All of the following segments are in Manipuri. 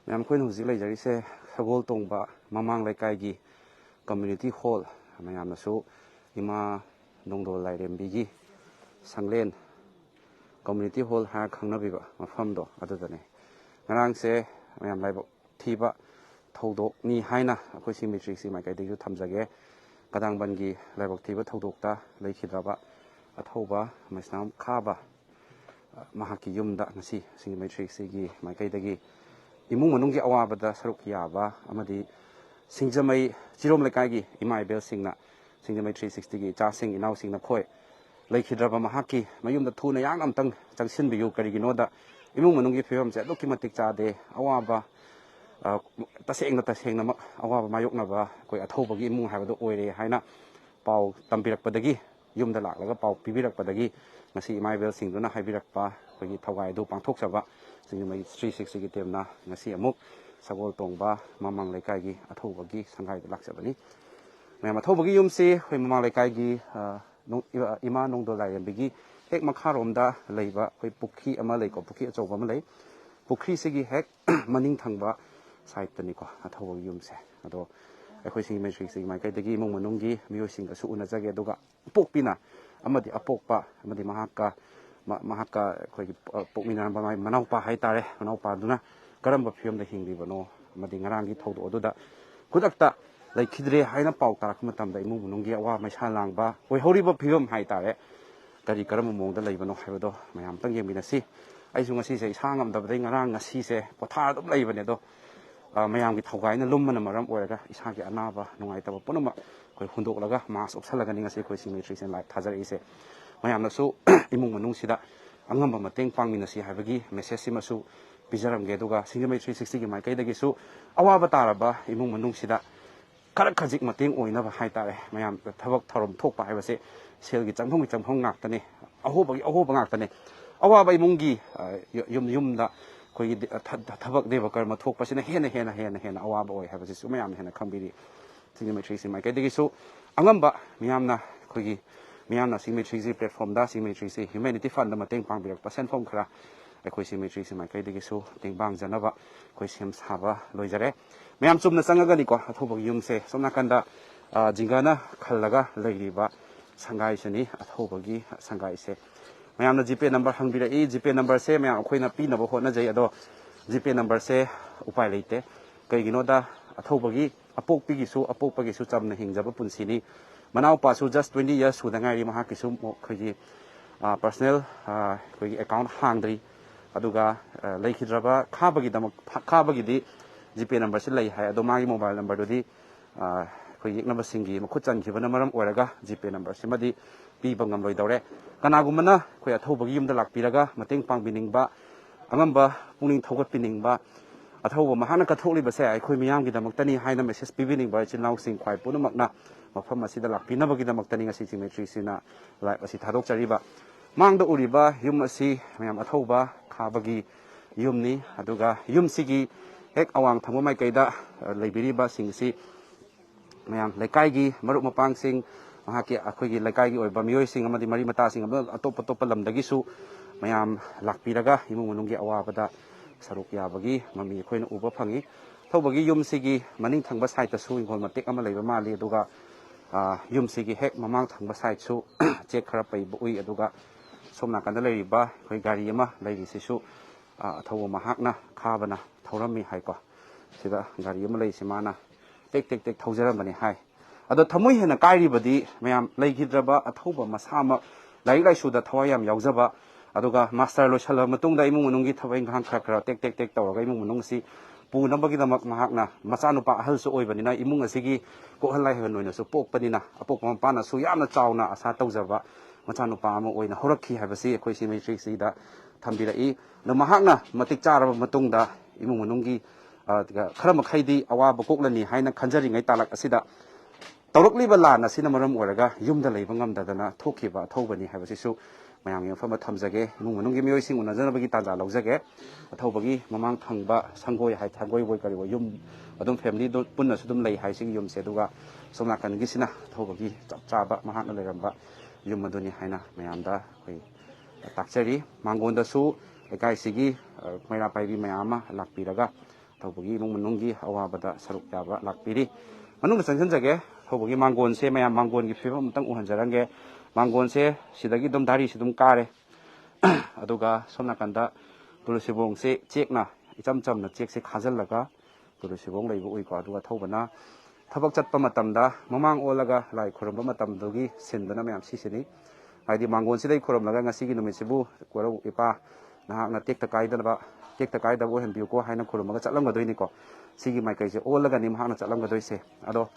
ꯃꯌꯥꯝ ꯑꯩꯈꯣꯏꯅ ꯍꯧꯖꯤꯛ ꯂꯩꯖꯔꯤꯁꯦ ꯁꯒꯣꯜ ꯇꯣꯡꯕ ꯃꯃꯥꯡ ꯂꯩꯀꯥꯏꯒꯤ ꯀꯝꯃ꯭ꯌꯨꯅꯤꯇꯤ ꯍꯣꯜ, ꯃꯌꯥꯝꯅꯁꯨ ꯏꯃꯥ ꯅꯣꯡꯗꯣꯜ ꯂꯥꯏꯔꯦꯝꯕꯤꯒꯤ ꯁꯪꯂꯦꯟ ꯀꯝꯃ꯭ꯌꯨꯅꯤꯇꯤ ꯍꯣꯜ ꯍꯥꯏꯔ ꯈꯪꯅꯕꯤꯕ ꯃꯐꯝꯗꯣ ꯑꯗꯨꯗꯅꯦ. ꯉꯔꯥꯡꯁꯦ ꯃꯌꯥꯝ ꯂꯥꯏꯕꯛ ꯊꯤꯕ ꯊꯧꯗꯣꯛꯅꯤ ꯍꯥꯏꯅ ꯑꯩꯈꯣꯏ ꯁꯤ ꯃꯦꯇ꯭ꯔꯤꯛꯁꯤ ꯃꯥꯏꯀꯩꯗꯒꯤꯁꯨ ꯊꯝꯖꯒꯦ. ꯀꯗꯥꯡꯕꯟꯒꯤ ꯂꯥꯏꯕꯛ ꯊꯤꯕ ꯊꯧꯗꯣꯛꯇ ꯂꯩꯈꯤꯗ꯭ꯔꯕ ꯑꯊꯧꯕ ꯃꯩꯁꯅꯥꯝ ꯈꯥꯕ ꯃꯍꯥꯛꯀꯤ ꯌꯨꯝꯗ ꯉꯁꯤ ꯁꯤꯒꯤ ꯃꯦꯇ꯭ꯔꯤꯛꯁꯤꯒꯤ ꯃꯥꯏꯀꯩꯗꯒꯤ ꯏꯃꯨꯡ ꯃꯅꯨꯡꯒꯤ ꯑꯋꯥꯕꯗ ꯁꯔꯨꯛ ꯌꯥꯕ ꯑꯃꯗꯤ ꯁꯤꯡꯖꯃꯩ ꯆꯤꯔꯣꯝ ꯂꯩꯀꯥꯏꯒꯤ ꯏꯃꯥ ꯏꯕꯦꯜꯁꯤꯡꯅ ꯁꯤꯡꯖꯃꯩ 360ꯒꯤ ꯏꯆꯥꯁꯤꯡ ꯏꯅꯥꯎꯁꯤꯡꯅ ꯈꯣꯏ ꯂꯩꯈꯤꯗ꯭ꯔꯕ ꯃꯍꯥꯛꯀꯤ ꯃꯌꯨꯝꯗ ꯊꯨꯅ ꯌꯥꯡꯅ ꯑꯝꯇꯪ ꯆꯪꯁꯤꯟꯕꯤꯌꯨ. ꯀꯔꯤꯒꯤꯅꯣꯗ ꯏꯃꯨꯡ ꯃꯅꯨꯡꯒꯤ ꯐꯤꯕꯝꯁꯦ ꯑꯗꯨꯛꯀꯤ ꯃꯇꯤꯛ ꯆꯥꯗꯦ. ꯑꯋꯥꯕ ꯇꯁꯦꯡꯅꯃꯛ ꯑꯋꯥꯕ ꯃꯥꯌꯣꯛꯅꯕ ꯑꯩꯈꯣꯏ ꯑꯊꯧꯕꯒꯤ ꯏꯃꯨꯡ ꯍꯥꯏꯕꯗꯣ ꯑꯣꯏꯔꯦ ꯍꯥꯏꯅ ꯄꯥꯎ ꯇꯝꯕꯤꯔꯛꯄꯗꯒꯤ, ꯌꯨꯝꯗ ꯂꯥꯛꯂꯒ ꯄꯥꯎ ꯄꯤꯕꯤꯔꯛꯄꯗꯒꯤ ꯉꯁꯤ ꯏꯃꯥ ꯏꯕꯦꯜꯁꯤꯡꯗꯨꯅ ꯍꯥꯏꯕꯤꯔꯛꯄ ꯑꯩꯈꯣꯏꯒꯤ ꯊꯧꯒꯥꯏ ꯑꯗꯨ ꯄꯥꯡꯊꯣꯛꯆꯕ ꯁꯤꯡꯖꯃꯩ 360ꯒꯤ ꯇꯤꯝꯅ ꯉꯁꯤ ꯑꯃꯨꯛ ꯁꯒꯣꯜ ꯇꯣꯡꯕ ꯃꯃꯥꯡ ꯂꯩꯀꯥꯏꯒꯤ ꯑꯊꯧꯕꯒꯤ ꯁꯪꯒꯥꯏꯗ ꯂꯥꯛꯆꯕꯅꯤ. ꯃꯌꯥꯝ ꯑꯊꯧꯕꯒꯤ ꯌꯨꯝꯁꯤ ꯑꯩꯈꯣꯏ ꯃꯃꯥꯡ ꯂꯩꯀꯥꯏꯒꯤ ꯏꯃꯥ ꯅꯣꯡꯗꯣꯜ ꯂꯥꯏꯔꯦꯝꯕꯤꯒꯤ ꯍꯦꯛ ꯃꯈꯥꯔꯣꯝꯗ ꯂꯩꯕ ꯑꯩꯈꯣꯏ ꯄꯨꯈ꯭ꯔꯤ ꯑꯃ ꯂꯩꯀꯣ, ꯄꯨꯈ꯭ꯔꯤ ꯑꯆꯧꯕ ꯑꯃ ꯂꯩ. ꯄꯨꯈ꯭ꯔꯤꯁꯤꯒꯤ ꯍꯦꯛ ꯃꯅꯤꯡ ꯊꯪꯕ ꯁꯥꯏꯠꯇꯅꯤꯀꯣ ꯑꯊꯧꯕꯒꯤ ꯌꯨꯝꯁꯦ. ꯑꯗꯣ ꯑꯩꯈꯣꯏ ꯁꯤꯒꯤ ꯃꯦꯇ꯭ꯔꯤꯛꯁꯤꯒꯤ ꯃꯥꯏꯀꯩꯗꯒꯤ ꯏꯃꯨꯡ ꯃꯅꯨꯡꯒꯤ ꯃꯤꯑꯣꯏꯁꯤꯡꯒꯁꯨ ꯎꯅꯖꯒꯦ. ꯑꯗꯨꯒ ꯑꯄꯣꯛꯄꯤꯅ ꯑꯃꯗꯤ ꯑꯄꯣꯛꯄ ꯑꯃꯗꯤ ꯃꯍꯥꯛꯀ ꯑꯩꯈꯣꯏꯒꯤ ꯄꯣꯛꯃꯤꯟꯅꯔꯝꯕ ꯃꯥꯒꯤ ꯃꯅꯥꯎꯄꯥ ꯍꯥꯏꯇꯥꯔꯦ, ꯃꯅꯥꯎꯄꯥꯗꯨꯅ ꯀꯔꯝꯕ ꯐꯤꯕꯝꯗ ꯍꯤꯡꯂꯤꯕꯅꯣ ꯑꯃꯗꯤ ꯉꯔꯥꯡꯒꯤ ꯊꯧꯗꯣꯛ ꯑꯗꯨꯗ ꯈꯨꯗꯛꯇ ꯂꯩꯈꯤꯗ꯭ꯔꯦ ꯍꯥꯏꯅ ꯄꯥꯎ ꯇꯥꯔꯛꯄ ꯃꯇꯝꯗ ꯏꯃꯨꯡ ꯃꯅꯨꯡꯒꯤ ꯑꯋꯥ ꯃꯩꯁꯥ ꯂꯥꯡꯕ ꯑꯣꯏꯍꯧꯔꯤꯕ ꯐꯤꯕꯝ ꯍꯥꯏꯇꯥꯔꯦ, ꯀꯔꯝꯕ ꯃꯑꯣꯡꯗ ꯂꯩꯕꯅꯣ ꯍꯥꯏꯕꯗꯣ ꯃꯌꯥꯝ ꯑꯃꯇꯪ ꯌꯦꯡꯃꯤꯟꯅꯁꯤ. ꯑꯩꯁꯨ ꯉꯁꯤꯁꯦ ꯏꯁꯥ ꯉꯝꯗꯕꯗꯒꯤ ꯉꯔꯥꯡ ꯉꯁꯤꯁꯦ ꯄꯣꯊꯥꯔ ꯑꯗꯨꯝ ꯂꯩꯕꯅꯦ. ꯑꯗꯣ ꯃꯌꯥꯝꯒꯤ ꯊꯧꯒꯥꯏꯅ ꯂꯨꯝꯕꯅ ꯃꯔꯝ ꯑꯣꯏꯔꯒ ꯏꯁꯥꯒꯤ ꯑꯅꯥꯕ ꯅꯨꯡꯉꯥꯏꯇꯕ ꯄꯨꯝꯅꯃꯛ ꯑꯩꯈꯣꯏ ꯍꯨꯟꯗꯣꯛꯂꯒ ꯃꯥꯁ ꯎꯞꯁꯜꯂꯒꯅꯤ ꯉꯁꯤ ꯑꯩꯈꯣꯏ ꯁꯤ ꯃꯦꯇ꯭ꯔꯤꯛꯁꯦ ꯂꯥꯏꯚ ꯊꯥꯖꯔꯛꯏꯁꯦ. ꯃꯌꯥꯝꯅꯁꯨ ꯏꯃꯨꯡ ꯃꯅꯨꯡꯁꯤꯗ ꯑꯉꯝꯕ ꯃꯇꯦꯡ ꯄꯥꯡꯃꯤꯟꯅꯁꯤ ꯍꯥꯏꯕꯒꯤ ꯃꯦꯁꯦꯖꯁꯤꯃꯁꯨ ꯄꯤꯖꯔꯝꯒꯦ. ꯑꯗꯨꯒ ꯁꯤꯡꯖꯃꯩ 360ꯒꯤ ꯃꯥꯏꯀꯩꯗꯒꯤꯁꯨ ꯑꯋꯥꯕ ꯇꯥꯔꯕ ꯏꯃꯨꯡ ꯃꯅꯨꯡꯁꯤꯗ ꯈꯔ ꯈꯖꯤꯛ ꯃꯇꯦꯡ ꯑꯣꯏꯅꯕ ꯍꯥꯏꯇꯥꯔꯦ. ꯃꯌꯥꯝ ꯊꯕꯛ ꯊꯧꯔꯝ ꯊꯣꯛꯄ ꯍꯥꯏꯕꯁꯦ ꯁꯦꯜꯒꯤ ꯆꯪꯐꯝ ꯉꯥꯛꯇꯅꯦ, ꯑꯍꯣꯕ ꯉꯥꯛꯇꯅꯦ. ꯑꯋꯥꯕ ꯏꯃꯨꯡꯒꯤ ꯌꯨꯝꯗ ꯑꯩꯈꯣꯏꯒꯤ ꯊꯕꯛ ꯗꯦꯕ ꯀꯔꯃ ꯊꯣꯛꯄꯁꯤꯅ ꯍꯦꯟꯅ ꯑꯋꯥꯕ ꯑꯣꯏ ꯍꯥꯏꯕꯁꯤꯁꯨ ꯃꯌꯥꯝꯅ ꯍꯦꯟꯅ ꯈꯪꯕꯤꯔꯤ. ꯁꯤꯒꯤ ꯃꯦꯇ꯭ꯔꯤꯛꯁꯤ ꯃꯥꯏꯀꯩꯗꯒꯤꯁꯨ ꯑꯉꯝꯕ ꯃꯤꯌꯥꯝꯅ ꯁꯤ ꯃꯦꯇ꯭ꯔꯤꯛꯁꯤ ꯄ꯭ꯂꯦꯠꯐꯣꯝꯗ ꯁꯤ ꯃꯦꯇ꯭ꯔꯤꯛꯁꯤ ꯍ꯭ꯌꯨꯃꯦꯅꯤꯇꯤ ꯐꯟꯗ ꯃꯇꯦꯡ ꯄꯥꯡꯕꯤꯔꯛꯄ ꯁꯦꯟꯐꯝ ꯈꯔ ꯑꯩꯈꯣꯏ ꯁꯤ ꯃꯦꯇ꯭ꯔꯤꯛꯁꯤ ꯃꯥꯏꯀꯩꯗꯒꯤꯁꯨ ꯇꯦꯡꯕꯥꯡꯖꯅꯕ ꯑꯩꯈꯣꯏ ꯁꯦꯝ ꯁꯥꯕ ꯂꯣꯏꯖꯔꯦ. ꯃꯌꯥꯝ ꯆꯨꯝꯅ ꯆꯪꯉꯒꯅꯤꯀꯣ ꯑꯊꯧꯕꯒꯤ ꯌꯨꯝꯁꯦ. ꯁꯣꯝ ꯅꯥꯀꯟꯗ ꯖꯤꯡꯒꯅ ꯈꯜꯂꯒ ꯂꯩꯔꯤꯕ ꯁꯪꯒꯥꯏꯁꯤꯅꯤ ꯑꯊꯧꯕꯒꯤ ꯁꯪꯒꯥꯏꯁꯦ. ꯃꯌꯥꯝꯅ ꯖꯤꯄꯦ ꯅꯝꯕꯔ ꯍꯪꯕꯤꯔꯛꯏ. ꯖꯤꯄꯦ ꯅꯝꯕꯔꯁꯦ ꯃꯌꯥꯝ ꯑꯩꯈꯣꯏꯅ ꯄꯤꯅꯕ ꯍꯣꯠꯅꯖꯩ. ꯑꯗꯣ ꯖꯤꯄꯦ ꯅꯝꯕꯔꯁꯦ ꯎꯄꯥꯏ ꯂꯩꯇꯦ. ꯀꯩꯒꯤꯅꯣꯗ ꯑꯊꯧꯕꯒꯤ ꯑꯄꯣꯛꯄꯒꯤꯁꯨ ꯆꯝꯅ ꯍꯤꯡꯖꯕ ꯄꯨꯟꯁꯤꯅꯤ. ꯃꯅꯥꯎꯄꯥꯁꯨ ꯖꯁ 20 years ꯁꯨꯗ ꯉꯥꯏꯔꯤ. ꯃꯍꯥꯛꯀꯤꯁꯨ ꯑꯩꯈꯣꯏꯒꯤ ꯄꯔꯁꯣꯅꯦꯜ ꯑꯩꯈꯣꯏꯒꯤ ꯑꯦꯀꯥꯎꯟ ꯍꯥꯡꯗ꯭ꯔꯤ. ꯑꯗꯨꯒ ꯂꯩꯈꯤꯗ꯭ꯔꯕ ꯈꯥꯕꯒꯤꯗꯤ ꯖꯤꯄꯦ ꯅꯝꯕꯔꯁꯤ ꯂꯩ ꯍꯥꯏ. ꯑꯗꯣ ꯃꯥꯒꯤ ꯃꯣꯕꯥꯏꯜ ꯅꯝꯕꯔꯗꯨꯗꯤ ꯑꯩꯈꯣꯏ ꯌꯦꯛꯅꯕꯁꯤꯡꯒꯤ ꯃꯈꯨꯠ ꯆꯟꯈꯤꯕꯅ ꯃꯔꯝ ꯑꯣꯏꯔꯒ ꯖꯤꯄꯦ ꯅꯝꯕꯔꯁꯤꯃꯗꯤ ꯄꯤꯕ ꯉꯝꯂꯣꯏꯗꯧꯔꯦ. ꯀꯅꯥꯒꯨꯝꯕꯅ ꯑꯩꯈꯣই ꯑꯊꯧꯕꯒꯤ ꯌꯨꯝꯗ ꯂꯥꯛꯄꯤꯔꯒ ꯃꯇꯦꯡ ꯄꯥꯡꯕꯤꯅꯤꯡꯕ, ꯑꯉꯝꯕ ꯄꯨꯛꯅꯤꯡ ꯊꯧꯒꯠꯄꯤꯅꯤꯡꯕ, ꯑꯊꯧꯕ ꯃꯍꯥꯛꯅ ꯀꯠꯊꯣꯛꯂꯤꯕꯁꯦ ꯑꯩꯈꯣꯏ ꯃꯤꯌꯥꯝꯒꯤꯗꯃꯛꯇꯅꯤ ꯍꯥꯏꯅ ꯃꯦꯁꯦꯖ ꯄꯤꯕꯤꯅꯤꯡꯕ ꯏꯆꯤꯜ ꯏꯅꯥꯎꯁꯤꯡ ꯈ꯭ꯋꯥꯏ ꯄꯨꯝꯅꯃꯛꯅ ꯃꯐꯝ ꯑꯁꯤꯗ ꯂꯥꯛꯄꯤꯅꯕꯒꯤꯗꯃꯛꯇꯅꯤ ꯉꯁꯤ ꯁꯤ ꯃꯦꯇ꯭ꯔꯤꯛꯁꯤꯅ ꯂꯥꯏꯚ ꯑꯁꯤ ꯊꯥꯗꯣꯛꯆꯔꯤꯕ. ꯃꯥꯡꯗ ꯎꯔꯤꯕ ꯌꯨꯝ ꯑꯁꯤ ꯃꯌꯥꯝ ꯑꯊꯧꯕ ꯈꯥꯕꯒꯤ ꯌꯨꯝꯅꯤ. ꯑꯗꯨꯒ ꯌꯨꯝꯁꯤꯒꯤ ꯍꯦꯛ ꯑꯋꯥꯡ ꯊꯪꯕ ꯃꯥꯏꯀꯩꯗ ꯂꯩꯕꯤꯔꯤꯕꯁꯤꯡꯁꯤ ꯃꯌꯥꯝ ꯂꯩꯀꯥꯏꯒꯤ ꯃꯔꯨꯞ ꯃꯄꯥꯡꯁꯤꯡ, ꯑꯩꯈꯣꯏꯒꯤ ꯂꯩꯀꯥꯏꯒꯤ ꯑꯣꯏꯕ ꯃꯤꯑꯣꯏꯁꯤꯡ ꯑꯃꯗꯤ ꯃꯔꯤ ꯃꯇꯥꯁꯤꯡ ꯑꯃ ꯑꯇꯣꯞꯄ ꯂꯝꯗꯒꯤꯁꯨ ꯃꯌꯥꯝ ꯂꯥꯛꯄꯤꯔꯒ ꯏꯃꯨꯡ ꯃꯅꯨꯡꯒꯤ ꯑꯋꯥꯕꯗ ꯁꯔꯨꯛ ꯌꯥꯕꯒꯤ ꯃꯃꯤ ꯑꯩꯈꯣꯏꯅ ꯎꯕ ꯐꯪꯉꯤ. ꯑꯊꯧꯕꯒꯤ ꯌꯨꯝꯁꯤꯒꯤ ꯃꯅꯤꯡ ꯊꯪꯕ ꯁꯥꯏꯠꯇꯁꯨ ꯏꯪꯈꯣꯜ ꯃꯇꯦꯛ ꯑꯃ ꯂꯩꯕ ꯃꯥꯜꯂꯤ. ꯑꯗꯨꯒ ꯌꯨꯝꯁꯤꯒꯤ ꯍꯦꯛ ꯃꯃꯥꯡ ꯊꯪꯕ ꯁꯥꯏꯠꯁꯨ ꯆꯦꯛ ꯈꯔ ꯄꯩꯕ ꯎꯏ. ꯑꯗꯨꯒ ꯁꯣꯝ ꯅꯥꯀꯟꯗ ꯂꯩꯔꯤꯕ ꯑꯩꯈꯣꯏ ꯒꯥꯔꯤ ꯑꯃ ꯂꯩꯔꯤꯁꯤꯁꯨ ꯑꯊꯧꯕ ꯃꯍꯥꯛꯅ ꯈꯥꯕꯅ ꯊꯧꯔꯝꯃꯤ ꯍꯥꯏꯀꯣ. ꯁꯤꯗ ꯒꯥꯔꯤ ꯑꯃ ꯂꯩꯔꯤꯁꯤ ꯃꯥꯅ ꯇꯦꯛ ꯊꯧꯖꯔꯝꯕꯅꯤ ꯍꯥꯏ. ꯑꯗꯣ ꯊꯃꯣꯏ ꯍꯦꯟꯅ ꯀꯥꯏꯔꯤꯕꯗꯤ ꯃꯌꯥꯝ ꯂꯩꯈꯤꯗ꯭ꯔꯕ ꯑꯊꯧꯕ ꯃꯁꯥꯃꯛ ꯂꯥꯏꯔꯤꯛ ꯂꯥꯏꯁꯨꯗ ꯊꯋꯥꯏ ꯌꯥꯝ ꯌꯥꯎꯖꯕ, ꯑꯗꯨꯒ ꯃꯥꯁꯇꯔ ꯂꯣꯏꯁꯤꯜꯂꯕ ꯃꯇꯨꯡꯗ ꯏꯃꯨꯡ ꯃꯅꯨꯡꯒꯤ ꯊꯕꯛ ꯏꯪꯈꯥꯡ ꯈꯔ ꯇꯦꯛ ꯇꯧꯔꯒ ꯏꯃꯨꯡ ꯃꯅꯨꯡ ꯑꯁꯤ ꯄꯨꯅꯕꯒꯤꯗꯃꯛ ꯃꯍꯥꯛꯅ ꯃꯆꯥꯅꯨꯄꯥ ꯑꯍꯜꯁꯨ ꯑꯣꯏꯕꯅꯤꯅ ꯏꯃꯨꯡ ꯑꯁꯤꯒꯤ ꯀꯣꯛꯍꯟ ꯂꯥꯏꯍꯟ ꯑꯣꯏꯅꯁꯨ ꯄꯣꯛꯄꯅꯤꯅ ꯑꯄꯣꯛꯄ ꯃꯄꯥꯅꯁꯨ ꯌꯥꯝꯅ ꯆꯥꯎꯅ ꯑꯁꯥ ꯇꯧꯖꯕ ꯃꯆꯥꯅꯨꯄꯥ ꯑꯃ ꯑꯣꯏꯅ ꯍꯧꯔꯛꯈꯤ ꯍꯥꯏꯕꯁꯤ ꯑꯩꯈꯣꯏ ꯁꯤ ꯃꯦꯇ꯭ꯔꯤꯛꯁꯤꯗ ꯊꯝꯕꯤꯔꯛꯏ. ꯑꯗꯣ ꯃꯍꯥꯛꯅ ꯃꯇꯤꯛ ꯆꯥꯔꯕ ꯃꯇꯨꯡꯗ ꯏꯃꯨꯡ ꯃꯅꯨꯡꯒꯤ ꯈꯔ ꯃꯈꯩꯗꯤ ꯑꯋꯥꯕ ꯀꯣꯛꯂꯅꯤ ꯍꯥꯏꯅ ꯈꯟꯖꯔꯤꯉꯩ ꯇꯥꯂꯛ ꯑꯁꯤꯗ ꯇꯧꯔꯛꯂꯤꯕ ꯂꯥꯟ ꯑꯁꯤꯅ ꯃꯔꯝ ꯑꯣꯏꯔꯒ ꯌꯨꯝꯗ ꯂꯩꯕ ꯉꯝꯗꯗꯅ ꯊꯣꯛꯈꯤꯕ ꯑꯊꯧꯕꯅꯤ ꯍꯥꯏꯕꯁꯤꯁꯨ ꯃꯌꯥꯝꯒꯤ ꯃꯐꯝꯗ ꯊꯝꯖꯒꯦ. ꯏꯃꯨꯡ ꯃꯅꯨꯡꯒꯤ ꯃꯤꯑꯣꯏꯁꯤꯡ ꯎꯅꯖꯅꯕꯒꯤ ꯇꯥꯟꯖꯥ ꯂꯧꯖꯒꯦ. ꯑꯊꯧꯕꯒꯤ ꯃꯃꯥꯡ ꯊꯪꯕ ꯁꯪꯒꯣꯏ ꯕꯣꯏ ꯀꯔꯤꯕꯣꯏ ꯌꯨꯝ ꯑꯗꯨꯝ ꯐꯦꯃꯤꯂꯤꯗꯨ ꯄꯨꯟꯅꯁꯨ ꯑꯗꯨꯝ ꯂꯩ ꯍꯥꯏ ꯁꯤꯒꯤ ꯌꯨꯝꯁꯦ. ꯑꯗꯨꯒ ꯁꯣꯝ ꯅꯥꯀꯟꯒꯤꯁꯤꯅ ꯑꯊꯧꯕꯒꯤ ꯆꯞ ꯆꯥꯕ ꯃꯍꯥꯛꯅ ꯂꯩꯔꯝꯕ ꯌꯨꯝ ꯑꯗꯨꯅꯤ ꯍꯥꯏꯅ ꯃꯌꯥꯝꯗ ꯑꯩꯈꯣই ꯇꯥꯛꯆꯔꯤ. ꯃꯥꯡꯒꯣꯟꯗꯁꯨ ꯂꯩꯀꯥꯏꯁꯤꯒꯤ ꯃꯩꯔꯥ ꯄꯥꯏꯕꯤ ꯃꯌꯥꯝ ꯑꯃ ꯂꯥꯛꯄꯤꯔꯒ ꯊꯧꯕꯒꯤ ꯏꯃꯨꯡ ꯃꯅꯨꯡꯒꯤ ꯑꯋꯥꯕꯗ ꯁꯔꯨꯛ ꯌꯥꯕ ꯂꯥꯛꯄꯤꯔꯤ ꯃꯅꯨꯡꯗ ꯆꯪꯁꯤꯟꯖꯒꯦ ꯊꯧꯕꯒꯤ ꯃꯥꯡꯒꯣꯟꯁꯦ ꯃꯌꯥꯝ ꯃꯥꯡꯒꯣꯟꯒꯤ ꯐꯤꯕꯝ ꯑꯃꯇꯪ ꯎꯍꯟꯖꯔꯝꯒꯦ ꯃꯥꯡꯒꯣꯟꯁꯦ ꯁꯤꯗꯒꯤ ꯑꯗꯨꯝ ꯙꯥꯔꯤꯁꯤ ꯑꯗꯨꯝ ꯀꯥꯔꯦ ꯑꯗꯨꯒ ꯁꯣꯝ ꯅꯥꯀꯟꯗ ꯇꯨꯜꯁꯤꯕꯣꯡꯁꯦ ꯆꯦꯛꯅ ꯏꯆꯝ ꯆꯝꯅ ꯆꯦꯛꯁꯦ ꯈꯥꯖꯤꯜꯂꯒ ꯇꯨꯜꯁꯤꯕꯣꯡ ꯂꯩꯕ ꯎꯏꯀꯣ ꯑꯗꯨꯒ ꯊꯧꯕꯅ ꯊꯕꯛ ꯆꯠꯄ ꯃꯇꯝꯗ ꯃꯃꯥꯡ ꯑꯣꯜꯂꯒ ꯂꯥꯏ ꯈꯨꯔꯨꯝꯕ ꯃꯇꯝꯗꯨꯒꯤ ꯁꯤꯟꯗꯨꯅ ꯃꯌꯥꯝ ꯁꯤꯁꯤꯅꯤ ꯍꯥꯏꯗꯤ ꯃꯥꯡꯒꯣꯟꯁꯤꯗꯩ ꯈꯨꯔꯨꯝꯂꯒ ꯉꯁꯤꯒꯤ ꯅꯨꯃꯤꯠꯁꯤꯕꯨ ꯀꯣꯔꯧ ꯏꯄꯥ ꯅꯍꯥꯛꯅ ꯇꯦꯛꯇ ꯀꯥꯏꯗꯕ ꯑꯣꯏꯍꯟꯕꯤꯌꯨꯀꯣ ꯍꯥꯏꯅ ꯈꯨꯔꯨꯝꯃꯒ ꯆꯠꯂꯝꯒꯗꯣꯏꯅꯤꯀꯣ ꯁꯤꯒꯤ ꯃꯥꯏꯀꯩꯁꯦ ꯑꯣꯜꯂꯒꯅꯤ ꯃꯍꯥꯛꯅ ꯆꯠꯂꯝꯒꯗꯣꯏꯁꯦ ꯑꯗꯣ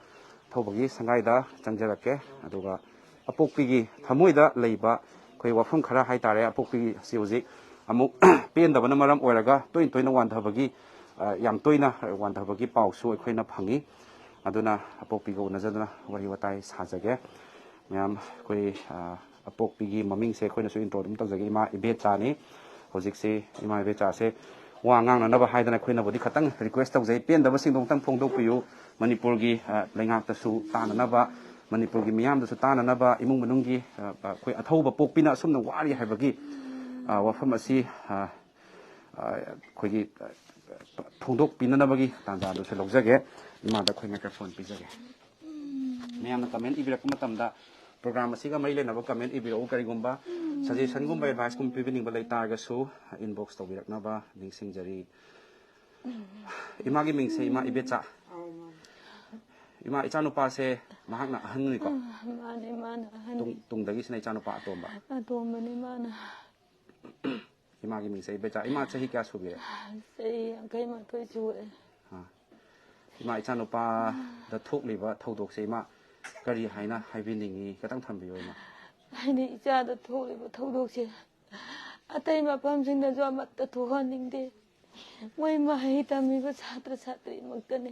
ꯊꯧꯕꯒꯤ ꯁꯪꯒꯥꯏꯗ ꯆꯪꯖꯔꯛꯀꯦ ꯑꯗꯨꯒ ꯑꯄꯣꯛꯄꯤꯒꯤ ꯊꯃꯣꯏꯗ ꯂꯩꯕ ꯑꯩꯈꯣꯏ ꯋꯥꯐꯝ ꯈꯔ ꯍꯥꯏꯇꯥꯔꯦ ꯑꯄꯣꯛꯄꯤꯒꯤ ꯑꯁꯤ ꯍꯧꯖꯤꯛ ꯑꯃꯨꯛ ꯄꯦꯟꯗꯕꯅ ꯃꯔꯝ ꯑꯣꯏꯔꯒ ꯇꯣꯏꯅ ꯋꯥꯟꯊꯕꯒꯤ ꯌꯥꯝ ꯇꯣꯏꯅ ꯋꯥꯟꯊꯕꯒꯤ ꯄꯥꯎꯁꯨ ꯑꯩꯈꯣꯏꯅ ꯐꯪꯉꯤ ꯑꯗꯨꯅ ꯑꯄꯣꯛꯄꯤꯒ ꯎꯅꯖꯗꯨꯅ ꯋꯥꯔꯤ ꯋꯥꯇꯥꯏ ꯁꯥꯖꯒꯦ ꯃꯌꯥꯝ ꯑꯩꯈꯣꯏ ꯑꯄꯣꯛꯄꯤꯒꯤ ꯃꯃꯤꯡꯁꯦ ꯑꯩꯈꯣꯏꯅꯁꯨ ꯏꯟꯇ꯭ꯔꯣ ꯑꯗꯨꯝ ꯇꯧꯖꯒꯦ ꯏꯃꯥ ꯏꯕꯦꯆꯥꯅꯤ ꯍꯧꯖꯤꯛꯁꯦ ꯏꯃꯥ ꯏꯕꯦꯆꯥꯁꯦ ꯋꯥ ꯉꯥꯡꯅꯅꯕ ꯍꯥꯏꯗꯅ ꯑꯩꯈꯣꯏꯅꯕꯨꯗꯤ ꯈꯤꯇꯪ ꯔꯤꯀ꯭ꯋꯦꯁ ꯇꯧꯖꯩ ꯄꯦꯟꯗꯕꯁꯤꯡꯗꯣ ꯑꯃꯨꯛꯇꯪ ꯐꯣꯡꯗꯣꯛꯄꯤꯌꯨ ꯃꯅꯤꯄꯨꯔꯒꯤ ꯂꯩꯉꯥꯛꯇꯁꯨ ꯇꯥꯅꯅꯕ ꯃꯅꯤꯄꯨꯔꯒꯤ ꯃꯤꯌꯥꯝꯗꯁꯨ ꯇꯥꯅꯅꯕ ꯏꯃꯨꯡ ꯃꯅꯨꯡꯒꯤ ꯑꯩꯈꯣꯏ ꯑꯊꯧꯕ ꯄꯣꯛꯄꯤꯅ ꯑꯁꯨꯝꯅ ꯋꯥꯔꯤ ꯍꯥꯏꯕꯒꯤ ꯋꯥꯐꯝ ꯑꯁꯤ ꯑꯩꯈꯣꯏꯒꯤ ꯐꯣꯡꯗꯣꯛꯄꯤꯅꯅꯕꯒꯤ ꯇꯥꯟꯖꯥꯗꯨꯁꯨ ꯂꯧꯖꯒꯦ ꯏꯃꯥꯗ ꯑꯩꯈꯣꯏ ꯃꯥꯏꯀ꯭ꯔꯣꯐꯣꯟ ꯄꯤꯖꯒꯦ ꯃꯌꯥꯝꯅ ꯀꯃꯦꯟ ꯏꯕꯤꯔꯛꯄ ꯃꯇꯝꯗ ꯄ꯭ꯔꯣꯒ꯭ꯔꯥꯝ ꯑꯁꯤꯒ ꯃꯔꯤ ꯂꯩꯅꯕ ꯀꯃꯦꯟ ꯏꯕꯤꯔꯛꯎ ꯀꯔꯤꯒꯨꯝꯕ ꯁꯖꯦꯁꯟꯒꯨꯝꯕ ꯑꯦꯗꯚꯥꯏꯁꯀꯨꯝꯕ ꯄꯤꯕꯤꯅꯤꯡꯕ ꯂꯩꯇꯥꯔꯒꯁꯨ ꯏꯟꯕꯣꯛꯁ ꯇꯧꯕꯤꯔꯛꯅꯕ ꯅꯤꯡꯁꯤꯡꯖꯔꯤ ꯏꯃꯥꯒꯤ ꯃꯤꯡꯁꯦ ꯏꯃꯥ ꯏꯕꯦꯆꯥ ꯏꯃꯥ ꯏꯆꯥꯅꯨꯄꯥꯁꯦ ꯃꯍꯥꯛꯅ ꯑꯍꯟꯅꯤꯀꯣ ꯃꯥꯅ ꯑꯍꯟ ꯇꯨꯡꯗꯒꯤꯁꯤꯅ ꯏꯆꯥꯅꯨꯄꯥ ꯑꯇꯣꯝꯕ ꯑꯇꯣꯝꯕꯅꯤ ꯃꯥꯅ 이마기 밍세 이베자 이마 체히 꺄 수비에 ꯆꯍꯤ 51 ꯁꯨꯔꯦ 이마 이찬오빠ꯗ ꯊꯣꯛꯂꯤꯕ ꯊꯧꯗꯣꯛꯁꯦ 이마 ꯀꯔꯤ ꯍꯥꯏꯅ ꯍꯥꯏꯕꯤꯅꯤꯡꯉꯤ ꯈꯤꯇꯪ ꯊꯝꯕꯤꯌꯨ 이마 ꯍꯥꯏꯗꯤ ꯏꯆꯥꯗ ꯊꯣꯛꯂꯤꯕ ꯊꯧꯗꯣꯛꯁꯦ ꯑꯇꯩ ꯃꯐꯝꯁꯤꯡꯗꯁꯨ ꯑꯃꯠꯇ ꯊꯣꯛꯍꯟꯅꯤꯡꯗꯦ ꯃꯣꯏ ꯃꯍꯩ ꯇꯝꯃꯤꯕ ꯁꯥꯇ꯭ꯔ ꯁꯥꯇ꯭ꯔꯤꯃꯛꯇꯅꯤ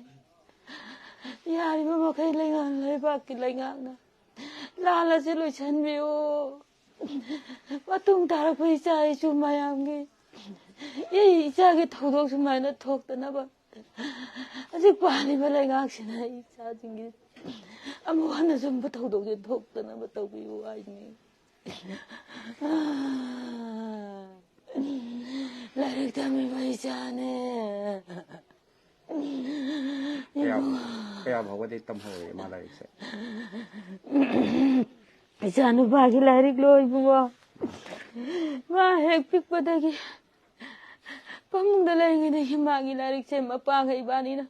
ꯌꯥꯔꯤꯕ ꯃꯈꯩ ꯂꯩꯕꯥꯛꯀꯤ ꯂꯩꯉꯥꯛꯅ ꯂꯥꯜ ꯑꯁꯤ ꯂꯣꯏꯁꯤꯟꯕꯤꯌꯨ ꯃꯇꯨꯡ ꯇꯥꯔꯛꯄ ꯏꯆꯥ ꯏꯁꯨ ꯃꯌꯥꯝꯒꯤ ꯏꯆꯥꯒꯤ ꯊꯧꯗꯣꯛ ꯁꯨꯃꯥꯏꯅ ꯊꯣꯛꯇꯅꯕ ꯍꯧꯖꯤꯛ ꯄꯥꯜꯂꯤꯕ ꯂꯩꯉꯥꯛꯁꯤꯅ ꯏꯆꯥꯁꯤꯡꯒꯤ ꯑꯃꯨꯛ ꯍꯟꯅ ꯁꯨꯝꯕ ꯊꯧꯗꯣꯛꯁꯦ ꯊꯣꯛꯇꯅꯕ ꯇꯧꯕꯤꯌꯨ ꯍꯥꯏꯅꯤ ꯂꯥꯏꯔꯤꯛ ꯇꯝꯃꯤꯕ ꯏꯆꯥꯅꯦ kaya ꯐꯥꯎꯕꯗꯤ ꯇꯝꯍꯧꯔꯦ ꯏꯃꯥ ꯂꯥꯏꯔꯤꯛꯁꯦ ꯏꯆꯥ ꯅꯨꯄꯥꯒꯤ ꯂꯥꯏꯔꯤꯛ ꯂꯣꯏꯕꯨꯕ ꯃꯥ ꯍꯦꯛ ꯄꯤꯛꯄꯗꯒꯤ ꯐꯃꯨꯡꯗ ꯂꯩꯔꯤꯉꯩꯗꯒꯤ ꯃꯥꯒꯤ ꯂꯥꯏꯔꯤꯛꯁꯦ ꯃꯄꯥꯒ ꯏꯕꯥꯅꯤꯅ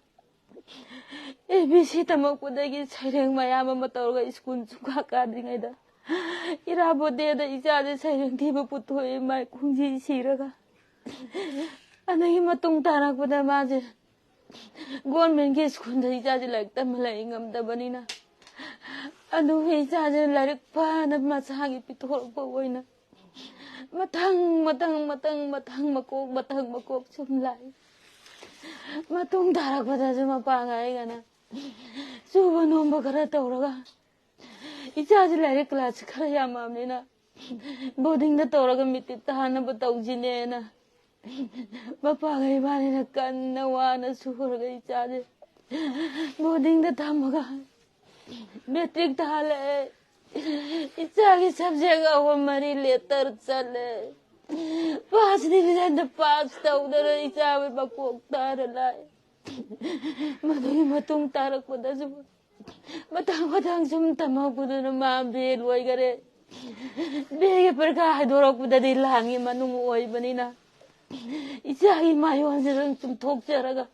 ABC ꯇꯝꯃꯛꯄꯗꯒꯤ ꯁꯩꯔꯦꯡ ꯃꯌꯥꯝ ꯑꯃ ꯇꯧꯔꯒ ꯁ꯭ꯀꯨꯜ ꯁꯨꯡꯀꯥ ꯀꯥꯗ꯭ꯔꯤꯉꯩꯗ ꯏꯔꯥꯕꯣꯠꯗꯦꯗ ꯏꯆꯥꯁꯦ ꯁꯩꯔꯦꯡ ꯊꯤꯕ ꯄꯨꯊꯣꯛꯑꯦ ꯃꯥꯏ ꯈꯣꯡꯖꯤ ꯁꯤꯔꯒ ꯑꯗꯒꯤ ꯃꯇꯨꯡ ꯇꯥꯔꯛꯄꯗ ꯃꯥꯁꯦ ꯒꯣꯔꯃꯦꯟꯒꯤ ꯁ꯭ꯀꯨꯜꯗ ꯏꯆꯥꯁꯦ ꯂꯥꯏꯔꯤꯛ ꯇꯝꯕ ꯂꯩ ꯉꯝꯗꯕꯅꯤꯅ ꯑꯗꯨꯒ ꯏꯆꯥꯁꯦ ꯂꯥꯏꯔꯤꯛ ꯐꯅ ꯃꯁꯥꯒꯤ ꯄꯤꯊꯣꯔꯛꯄ ꯑꯣꯏꯅ ꯃꯊꯪ ꯃꯀꯣꯛ ꯁꯨꯝ ꯂꯥꯛꯏ ꯃꯇꯨꯡ ꯇꯥꯔꯛꯄꯗꯁꯨ ꯃꯄꯥꯒ ꯑꯩꯒꯅ ꯆꯨꯕ ꯅꯣꯝꯕ ꯈꯔ ꯇꯧꯔꯒ 이자지 라이렉 클래스 khara yamamnina boarding da toraga mitti tahana batawjinena bapa gai bani na kanna wana suhurga ijaji boarding da tamaga metric tahale इजागी subject awa mari letter chale pass division da pass tawdara ijabe bakok tarala madui matung tarak padasu matang sum tamang pudana ma bel wai gare bege perka haidorok pudadi langi manung oi banina ijagi mayon sirang sum thok charaga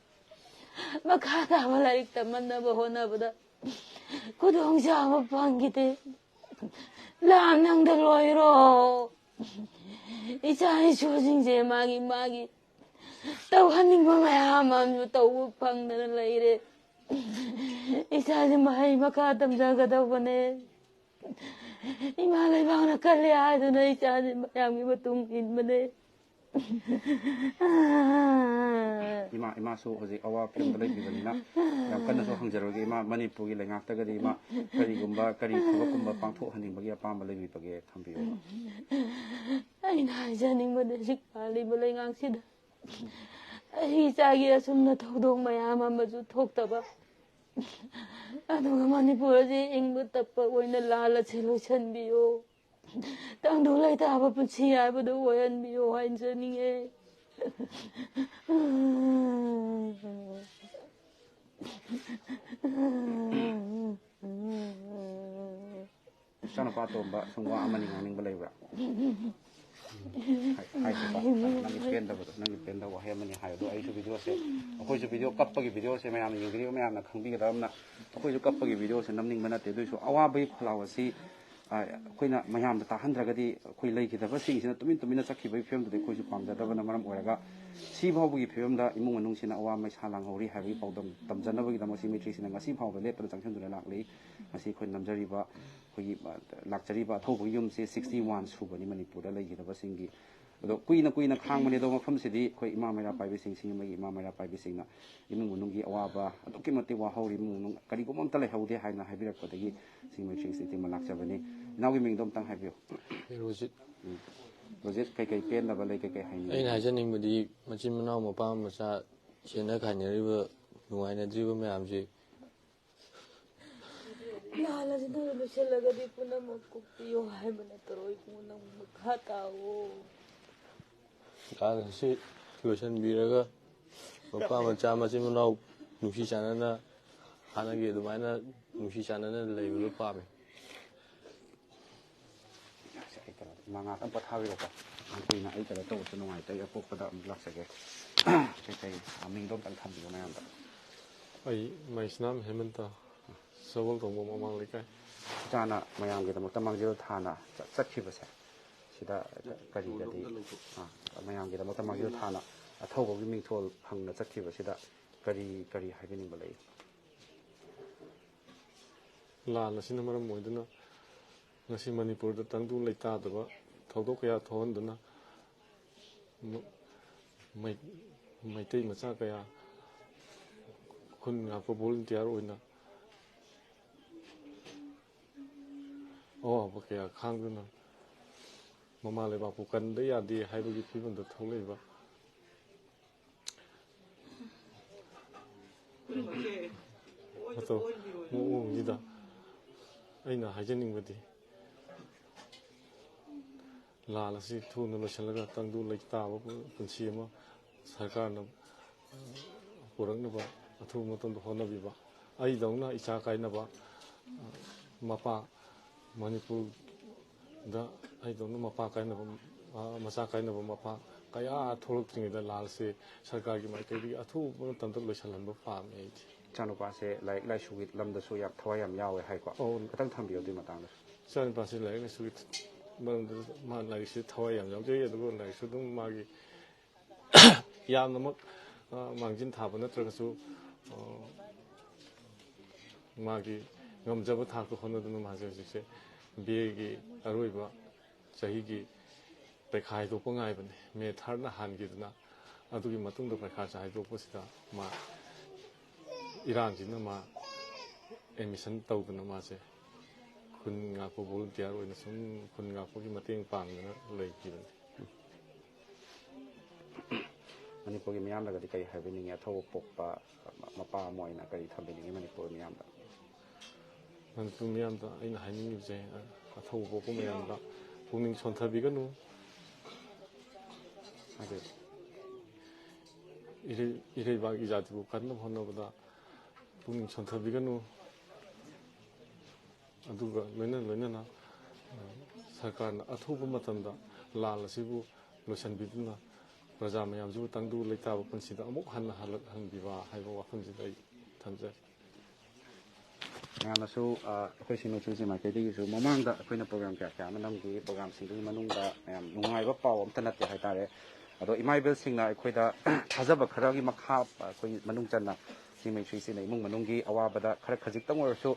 makata malaik tamanna bahona bada kudong sama pangite lanang da loiro ijagi chojing je magi tau haning ba mayam am tau pangdana laire 이자지 마이 마카담 자가다보네 이마가 이방나 칼리아드나 이자지 마양이 마tung 인마네 이마수 호지 아와 필름다 레비버니나 ꯌꯥꯝ ꯀꯟꯅꯁꯨ ꯍꯪꯖꯔꯒꯦ ꯏꯃꯥ ꯃꯅꯤꯄꯨꯔꯒꯤ ꯂꯩꯉꯥꯛꯇꯒꯗꯤ ꯏꯃꯥ ꯀꯔꯤ ꯊꯕꯛꯀꯨꯝꯕ ꯄꯥꯡꯊꯣꯛꯍꯟꯅꯤꯡꯕꯒꯤ ꯑꯄꯥꯝꯕ ꯂꯩꯕꯤꯕꯒꯦ ꯊꯝꯕꯤꯌꯨ ꯑꯩꯅ ꯍꯥꯏꯖꯅꯤꯡꯕꯗꯤ ꯍꯧꯖꯤꯛ ꯄꯥꯜꯂꯤꯕ ꯂꯩꯉꯥꯛꯁꯤꯗ ꯑꯩ ꯏꯆꯥꯒꯤ ꯑꯁꯨꯝꯅ ꯊꯧꯗꯣꯛ ꯃꯌꯥꯝ ꯑꯃꯁꯨ ꯊꯣꯛꯇꯕ ꯑꯗꯨꯒ ꯃꯅꯤꯄꯨꯔꯁꯤ ꯏꯪꯕ ꯇꯞꯄ ꯑꯣꯏꯅ ꯂꯥꯜ ꯑꯁꯤ ꯂꯣꯏꯁꯤꯟꯕꯤꯌꯨ ꯇꯪꯗꯨ ꯂꯩꯇꯥꯕ ꯄꯨꯟꯁꯤ ꯍꯥꯏꯕꯗꯨ ꯑꯣꯏꯍꯟꯕꯤꯌꯨ ꯍꯥꯏꯖꯅꯤꯡꯉꯦ ꯏꯆꯥꯅꯨꯄꯥ ꯑꯇꯣꯝꯕ ꯁꯨꯝ ꯋꯥ ꯑꯃꯅꯤ ꯉꯥꯡꯅꯤꯡꯕ ꯂꯩꯕ꯭ꯔꯥ? ꯅꯪꯒꯤ ꯄꯦꯟꯗꯕꯗꯣ, ꯅꯪꯒꯤ ꯄꯦꯟꯗꯕ ꯋꯥꯍꯩ ꯑꯃꯅꯤ ꯍꯥꯏꯕꯗꯣ ꯑꯩꯁꯨ ꯚꯤꯗꯤꯑꯣꯁꯦ, ꯑꯩꯈꯣꯏꯁꯨ ꯚꯤꯗꯤꯑꯣ ꯀꯞꯄꯒꯤ ꯚꯤꯗꯤꯑꯣꯁꯦ ꯃꯌꯥꯝꯅ ꯌꯦꯡꯕꯤꯔꯤꯕ ꯃꯌꯥꯝꯅ ꯈꯪꯕꯤꯒꯗꯕꯅ ꯑꯩꯈꯣꯏꯁꯨ ꯀꯞꯄꯒꯤ ꯚꯤꯗꯤꯑꯣꯁꯦ ꯅꯝꯅꯤꯡꯕ ꯅꯠꯇꯦ, ꯑꯗꯨꯑꯣꯏꯁꯨ ꯑꯋꯥꯕꯒꯤ ꯈꯣꯜꯂꯥꯎ ꯑꯁꯤ ꯑꯩꯈꯣꯏꯅ ꯃꯌꯥꯝꯗ ꯇꯥꯍꯟꯗ꯭ꯔꯒꯗꯤ ꯑꯩꯈꯣꯏ ꯂꯩꯈꯤꯗꯕꯁꯤꯡꯁꯤꯅ ꯇꯨꯃꯤꯟ ꯇꯨꯃꯤꯟꯅ ꯆꯠꯈꯤꯕꯒꯤ ꯐꯤꯕꯝꯗꯨꯗꯤ ꯑꯩꯈꯣꯏꯁꯨ ꯄꯥꯝꯖꯗꯕꯅ ꯃꯔꯝ ꯑꯣꯏꯔꯒ ꯁꯤ ꯐꯥꯎꯕꯒꯤ ꯐꯤꯕꯝꯗ ꯏꯃꯨꯡ ꯃꯅꯨꯡꯁꯤꯅ ꯑꯋꯥ ꯃꯩꯁꯥ ꯂꯥꯡꯍꯧꯔꯤ ꯍꯥꯏꯕꯒꯤ ꯄꯥꯎꯗꯝ ꯇꯝꯖꯅꯕꯒꯤꯗꯃꯛ ꯁꯤꯃꯤꯇ꯭ꯔꯤꯁꯤꯅ ꯉꯁꯤ ꯐꯥꯎꯕ ꯂꯦꯞꯇꯅ ꯆꯪꯁꯤꯟꯗꯨꯅ ꯂꯥꯛꯂꯤ꯫ ꯉꯁꯤ ꯑꯩꯈꯣꯏ ꯅꯝꯖꯔꯤꯕ ꯑꯩꯈꯣꯏꯒꯤ ꯂꯥꯛꯆꯔꯤꯕ ꯑꯊꯧꯕꯒꯤ ꯌꯨꯝꯁꯤ 61 ꯁꯨꯕꯅꯤ ꯃꯅꯤꯄꯨꯔꯗ ꯂꯩꯈꯤꯗꯕꯁꯤꯡꯒꯤ, ꯑꯗꯣ ꯀꯨꯏꯅ ꯈꯥꯡꯕꯅꯤ, ꯑꯗꯣ ꯃꯐꯝꯁꯤꯗꯤ ꯑꯩꯈꯣꯏ ꯏꯃꯥ ꯃꯩꯔꯥ ꯄꯥꯏꯕꯤꯁꯤꯡ, ꯁꯤꯡꯖꯃꯩꯒꯤ ꯏꯃꯥ ꯃꯩꯔꯥ ꯄꯥꯏꯕꯤꯁꯤꯡꯅ ꯏꯃꯨꯡ ꯃꯅꯨꯡꯒꯤ ꯑꯋꯥꯕ ꯑꯗꯨꯛꯀꯤ ꯃꯇꯤꯛ ꯋꯥꯍꯧꯔꯤ, ꯏꯃꯨꯡ ꯃꯅꯨꯡ ꯀꯔꯤꯒꯨꯝꯕ ꯑꯝꯇ ꯂꯩꯍꯧꯗꯦ ꯍꯥꯏꯅ ꯍꯥꯏꯕꯤꯔꯛꯄꯗꯒꯤ ꯁꯤꯡꯖꯃꯩ 3 ꯇꯤꯝꯅ ꯂꯥꯛꯆꯕꯅꯤ꯫ ꯏꯅꯥꯎꯒꯤ ꯃꯤꯡꯗꯣ ꯑꯝꯇꯪ ꯍꯥꯏꯕꯤꯌꯨ꯫ ꯔꯣꯖꯤꯠ. ꯔꯣꯖꯤꯠ, ꯀꯩꯀꯩ ꯄꯦꯟꯗꯕ ꯂꯩ, ꯀꯩꯀꯩ ꯍꯥꯏꯅꯤꯡꯉꯤ? ꯑꯩꯅ ꯍꯥꯏꯖꯅꯤꯡꯕꯗꯤ ꯃꯆꯤꯟ ꯃꯅꯥꯎ ꯃꯄꯥ ꯃꯆꯥ ꯁꯦꯟꯅ ꯈꯥꯏꯅꯔꯤꯕ ꯅꯨꯡꯉꯥꯏꯅꯗ꯭ꯔꯤꯕ ꯃꯌꯥꯝꯁꯤ ꯂꯥꯜꯂꯁꯤꯅ ꯂꯣꯏꯁꯤꯜꯂꯒꯗꯤ ꯄꯨꯝꯅꯃꯛ ꯀꯣꯛꯄꯤꯌꯣ ꯍꯥꯏꯕ ꯅꯠꯇ꯭ꯔꯣ ꯏꯕꯨꯡ, ꯅꯪ ꯃꯈꯥ ꯇꯥꯋꯣ꯫ ꯂꯥꯟ ꯑꯁꯤ ꯂꯣꯏꯁꯤꯟꯕꯤꯔꯒ ꯃꯄꯥ ꯃꯆꯥ ꯃꯆꯤꯟ ꯃꯅꯥꯎ ꯅꯨꯡꯁꯤ ꯆꯥꯟꯅꯅ ꯍꯥꯟꯅꯒꯤ ꯑꯗꯨꯃꯥꯏꯅ ꯅꯨꯡꯁꯤ ꯆꯥꯟꯅꯅ ꯂꯩꯕꯗꯨ ꯄꯥꯝꯃꯤ꯫ ꯉꯥꯛꯇꯪ ꯄꯣꯊꯥꯕꯤꯔꯣꯀꯣ, ꯌꯥꯝ ꯀꯨꯏꯅ ꯑꯩ ꯀꯩꯅꯣ ꯇꯧꯕꯁꯨ ꯅꯨꯡꯉꯥꯏꯇꯦ, ꯑꯩ ꯑꯄꯣꯛꯄꯗ ꯑꯃꯨꯛ ꯂꯥꯛꯆꯒꯦ꯫ ꯀꯩꯀꯩ ꯃꯤꯡꯗꯣ ꯑꯝꯇꯪ ꯊꯝꯕꯤꯌꯣ ꯃꯌꯥꯝꯗ꯫ ꯑꯩ ꯃꯩꯁꯅꯥꯝ ꯍꯦꯃꯟꯇ, ꯁꯒꯣꯜꯇꯣꯡꯕ ꯃꯃꯥꯡ ꯂꯩꯀꯥꯏ꯫ ꯏꯆꯥꯅ ꯃꯌꯥꯝꯒꯤꯗꯃꯛꯇ ꯃꯥꯡꯖꯤꯜ ꯊꯥꯅ ꯆꯠꯈꯤꯕꯁꯦ ꯁꯤꯗ ꯀꯔꯤꯒꯗꯤ ꯃꯌꯥꯝꯒꯤꯗꯃꯛꯇ ꯃꯥꯡꯖꯤꯜ ꯊꯥꯅ ꯑꯊꯧꯕꯒꯤ ꯃꯤꯡꯊꯣꯜ ꯐꯪꯅ ꯆꯠꯈꯤꯕꯁꯤꯗ ꯀꯔꯤ ꯍꯥꯏꯕꯤꯅꯤꯡꯕ ꯂꯩ? ꯂꯥꯟ ꯑꯁꯤꯅ ꯃꯔꯝ ꯑꯣꯏꯗꯨꯅ ꯉꯁꯤ ꯃꯅꯤꯄꯨꯔꯗ ꯇꯪꯗꯨ ꯂꯩꯇꯥꯗꯕ ꯊꯧꯗꯣꯛ ꯀꯌꯥ ꯊꯣꯛꯍꯟꯗꯨꯅ ꯃꯩꯇꯩ ꯃꯆꯥ ꯀꯌꯥ ꯈꯨꯟ ꯉꯥꯛꯄ ꯚꯣꯂꯨꯟꯇꯤꯌꯥꯔ ꯑꯣꯏꯅ ꯑꯋꯥꯕ ꯀꯌꯥ ꯈꯥꯡꯗꯨꯅ ꯃꯃꯥ ꯂꯩꯕꯥꯛꯄꯨ ꯀꯟꯗ ꯌꯥꯗꯦ ꯍꯥꯏꯕꯒꯤ ꯐꯤꯕꯝꯗ ꯊꯣꯛꯂꯛꯏꯕ ꯃꯑꯣꯡꯁꯤꯗ ꯑꯩꯅ ꯍꯥꯏꯖꯅꯤꯡꯕꯗꯤ ꯂꯥꯟ ꯑꯁꯤ ꯊꯨꯅ ꯂꯣꯏꯁꯤꯜꯂꯒ ꯇꯪꯗꯨ ꯂꯩꯇꯥꯕ ꯄꯨꯟꯁꯤ ꯑꯃ ꯁꯔꯀꯥꯔꯅ ꯄꯨꯔꯛꯅꯕ ꯑꯊꯨꯕ ꯃꯇꯝꯗ ꯍꯣꯠꯅꯕꯤꯕ, ꯑꯩꯗꯧꯅ ꯏꯆꯥ ꯀꯥꯏꯅꯕ ꯃꯄꯥ, ꯃꯅꯤꯄꯨꯔꯗ ꯑꯩꯗꯧꯅ ꯃꯄꯥ ꯀꯥꯏꯅꯕ ꯃꯆꯥ ꯀꯥꯏꯅꯕ ꯃꯄꯥ ꯀꯌꯥ ꯊꯣꯛꯂꯛꯇ꯭ꯔꯤꯉꯩꯗ ꯂꯥꯟꯁꯦ ꯁꯔꯀꯥꯔꯒꯤ ꯃꯥꯏꯀꯩꯗꯒꯤ ꯑꯊꯨꯕ ꯃꯇꯝꯗ ꯂꯣꯏꯁꯤꯜꯍꯟꯕ ꯄꯥꯝꯃꯦ ꯑꯩꯗꯤ꯫ ꯏꯆꯥꯅꯨꯄꯥꯁꯦ ꯂꯥꯏꯔꯤꯛ ꯂꯥꯏꯁꯨꯒꯤ ꯂꯝꯗꯁꯨ ꯌꯥꯝ ꯊꯋꯥꯏ ꯌꯥꯝ ꯌꯥꯎꯋꯦ ꯍꯥꯏꯀꯣ, ꯈꯤꯇꯪ ꯊꯝꯕꯤꯌꯣ ꯑꯗꯨꯒꯤ ꯃꯇꯥꯡꯗꯁꯨ꯫ ꯏꯆꯥꯅꯨꯄꯥꯁꯤ ꯂꯥꯏꯔꯤꯛ ꯂꯥꯏꯁꯨꯒꯤ ꯃꯔꯝꯗ ꯃꯥ ꯂꯥꯏꯔꯤꯛꯁꯤ ꯊꯋꯥꯏ ꯌꯥꯝ ꯌꯥꯎꯖꯩ, ꯑꯗꯨꯒ ꯂꯥꯏꯔꯤꯛꯁꯨ ꯑꯗꯨꯝ ꯃꯥꯒꯤ ꯌꯥꯝꯅꯃꯛ ꯃꯥꯡꯖꯤꯟ ꯊꯥꯕ ꯅꯠꯇ꯭ꯔꯒꯁꯨ ꯃꯥꯒꯤ ꯉꯝꯖꯕ ꯊꯥꯛꯇ ꯍꯣꯠꯅꯗꯨꯅ ꯃꯥꯁꯦ ꯍꯧꯖꯤꯛꯁꯦ BAꯒꯤ ꯑꯔꯣꯏꯕ ꯆꯍꯤꯒꯤ ꯄꯩꯈꯥ ꯍꯥꯏꯗꯣꯛꯄ ꯉꯥꯏꯕꯅꯤ꯫ ꯃꯦ 3ꯅ ꯍꯥꯟꯈꯤꯗꯨꯅ ꯑꯗꯨꯒꯤ ꯃꯇꯨꯡꯗ ꯄꯩꯈꯥꯁꯦ ꯍꯥꯏꯗꯣꯛꯄꯁꯤꯗ ꯃꯥ ꯏꯔꯥꯡꯁꯤꯅ ꯃꯥ ꯑꯦꯗꯃꯤꯁꯟ ꯇꯧꯗꯅ ꯃꯥꯁꯦ ꯈꯨꯟ ꯉꯥꯛꯄ ꯚꯣꯂꯨꯟꯇꯤꯌꯥꯔ ꯑꯣꯏꯅ ꯁꯨꯝ ꯈꯨꯟ ꯉꯥꯛꯄꯒꯤ ꯃꯇꯦꯡ ꯄꯥꯡꯗꯅ ꯂꯩꯈꯤꯕꯅꯤ꯫ ꯃꯅꯤꯄꯨꯔꯒꯤ ꯃꯤꯌꯥꯝꯗꯒꯗꯤ ꯀꯔꯤ ꯍꯥꯏꯕꯤꯅꯤꯡꯉꯤ? ꯑꯊꯧꯕ ꯄꯣꯛꯄ ꯃꯄꯥ ꯑꯃ ꯑꯣꯏꯅ ꯀꯔꯤ ꯊꯝꯕꯤꯅꯤꯡꯉꯤ ꯃꯅꯤꯄꯨꯔ ꯃꯤꯌꯥꯝꯗ? ꯃꯅꯤꯄꯨꯔ ꯃꯤꯌꯥꯝꯗ ꯑꯩꯅ ꯍꯥꯏꯅꯤꯡꯉꯤꯕꯁꯦ ꯑꯊꯧꯕ ꯄꯣꯛꯄ ꯃꯌꯥꯝꯗ ꯄꯨꯛꯅꯤꯡ ꯁꯣꯟꯊꯕꯤꯒꯅꯨ, ꯏꯔꯩꯕꯥꯛ ꯏꯖꯥతిꯕꯨ ꯀꯟꯅꯕ ꯍꯣꯠꯅꯕꯗ ꯄꯨꯛꯅꯤꯡ ꯁꯣꯟꯊꯕꯤꯒꯅꯨ, ꯑꯗꯨꯒ ꯂꯣꯏꯅꯅ ꯁꯔꯀꯥꯔꯅ ꯑꯊꯨꯕ ꯃꯇꯝꯗ ꯂꯥꯟ ꯑꯁꯤꯕꯨ ꯂꯣꯏꯁꯤꯟꯕꯤꯗꯨꯅ ꯄ꯭ꯔꯖꯥ ꯃꯌꯥꯝꯁꯤꯕꯨ ꯇꯪꯗꯨ ꯂꯩꯇꯥꯕ ꯄꯨꯟꯁꯤꯗ ꯑꯃꯨꯛ ꯍꯟꯅ ꯍꯜꯂꯛꯍꯟꯕꯤꯕ ꯍꯥꯏꯕ ꯋꯥꯐꯝꯁꯤꯗ ꯑꯩ ꯊꯝꯖꯔꯤ꯫ ꯃꯌꯥꯝꯅꯁꯨ ꯑꯩꯈꯣꯏ ꯁꯤꯃꯤꯇ꯭ꯔꯤꯁꯤ ꯃꯥꯏꯀꯩꯗꯒꯤꯁꯨ ꯃꯃꯥꯡꯗ ꯑꯩꯈꯣꯏꯅ ꯄ꯭ꯔꯣꯒ꯭ꯔꯥꯝ ꯀꯌꯥ ꯑꯃ ꯅꯝꯈꯤ, ꯄ꯭ꯔꯣꯒ꯭ꯔꯥꯝꯁꯤꯡꯗꯨꯒꯤ ꯃꯅꯨꯡꯗ ꯌꯥꯝ ꯅꯨꯡꯉꯥꯏꯕ ꯄꯥꯎ ꯑꯝꯇ ꯅꯠꯇꯦ ꯍꯥꯏꯇꯥꯔꯦ꯫ ꯑꯗꯣ ꯏꯃꯥ ꯏꯕꯦꯜꯁꯤꯡꯅ ꯑꯩꯈꯣꯏꯗ ꯊꯥꯖꯕ ꯈꯔꯒꯤ ꯃꯈꯥ ꯑꯩꯈꯣꯏꯒꯤ ꯃꯅꯨꯡ ꯆꯟꯅ ꯁꯤꯃꯤꯇ꯭ꯔꯤꯁꯤꯅ ꯏꯃꯨꯡ ꯃꯅꯨꯡꯒꯤ ꯑꯋꯥꯕꯗ ꯈꯔ ꯈꯖꯤꯛꯇꯪ ꯑꯣꯏꯔꯁꯨ